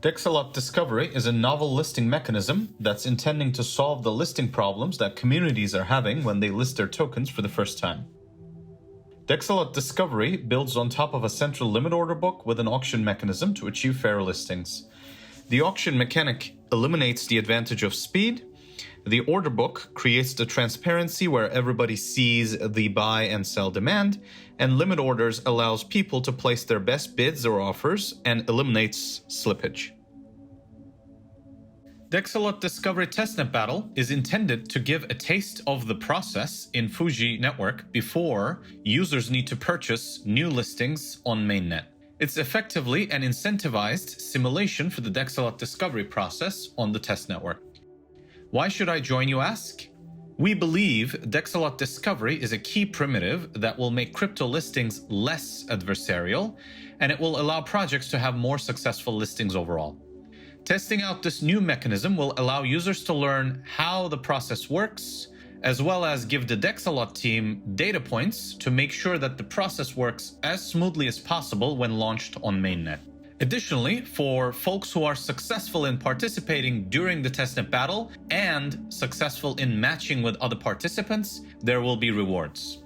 Dexalot Discovery is a novel listing mechanism that's intending to solve the listing problems that communities are having when they list their tokens for the first time. Dexalot Discovery builds on top of a central limit order book with an auction mechanism to achieve fair listings. The auction mechanic eliminates the advantage of speed. The order book creates the transparency where everybody sees the buy and sell demand, and limit orders allows people to place their best bids or offers and eliminates slippage. Dexalot Discovery Testnet Battle is intended to give a taste of the process in Fuji network before users need to purchase new listings on mainnet. It's effectively an incentivized simulation for the Dexalot Discovery process on the test network. Why should I join, you ask? We believe Dexalot Discovery is a key primitive that will make crypto listings less adversarial, and it will allow projects to have more successful listings overall. Testing out this new mechanism will allow users to learn how the process works, as well as give the Dexalot team data points to make sure that the process works as smoothly as possible when launched on mainnet. Additionally, for folks who are successful in participating during the testnet battle and successful in matching with other participants, there will be rewards.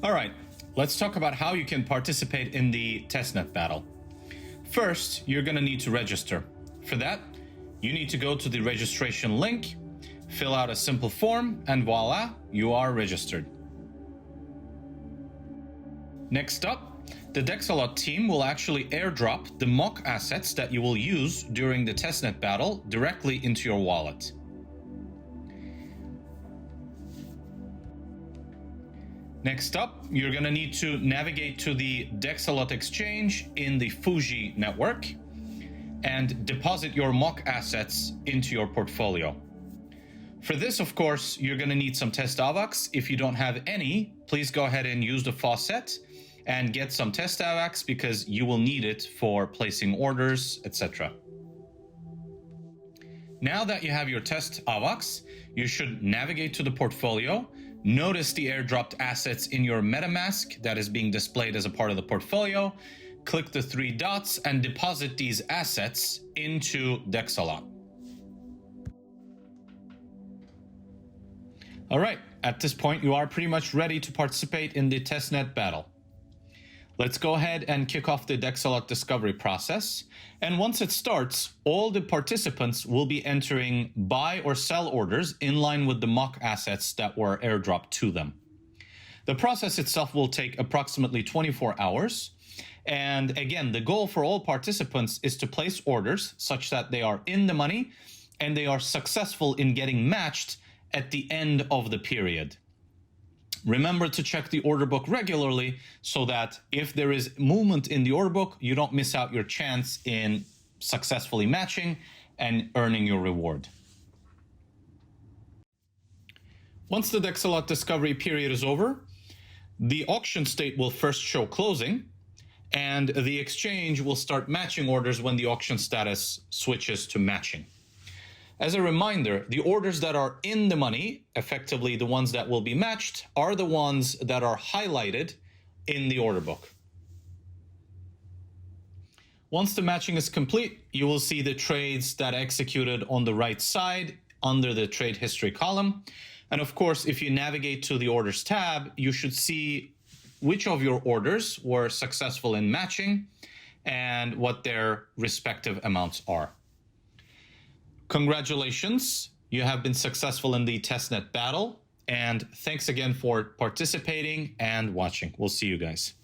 All right, let's talk about how you can participate in the testnet battle. First, you're going to need to register. For that, you need to go to the registration link, fill out a simple form, and voila, you are registered. Next up, the Dexalot team will actually airdrop the mock assets that you will use during the testnet battle directly into your wallet. Next up, you're going to need to navigate to the Dexalot exchange in the Fuji network and deposit your mock assets into your portfolio. For this, of course, you're going to need some test AVAX. If you don't have any, please go ahead and use the faucet and get some test AVAX because you will need it for placing orders, etc. Now that you have your test AVAX, you should navigate to the portfolio, notice the airdropped assets in your MetaMask that is being displayed as a part of the portfolio, click the three dots and deposit these assets into Dexalot. All right, at this point, you are pretty much ready to participate in the testnet battle. Let's go ahead and kick off the Dexalot Discovery process. And once it starts, all the participants will be entering buy or sell orders in line with the mock assets that were airdropped to them. The process itself will take approximately 24 hours. And again, the goal for all participants is to place orders such that they are in the money and they are successful in getting matched at the end of the period. Remember to check the order book regularly so that if there is movement in the order book, you don't miss out your chance in successfully matching and earning your reward. Once the Dexalot Discovery period is over, the auction state will first show closing, and the exchange will start matching orders when the auction status switches to matching. As a reminder, the orders that are in the money, effectively the ones that will be matched, are the ones that are highlighted in the order book. Once the matching is complete, you will see the trades that executed on the right side under the trade history column. And of course, if you navigate to the orders tab, you should see which of your orders were successful in matching and what their respective amounts are. Congratulations, you have been successful in the testnet battle, and thanks again for participating and watching. We'll see you guys.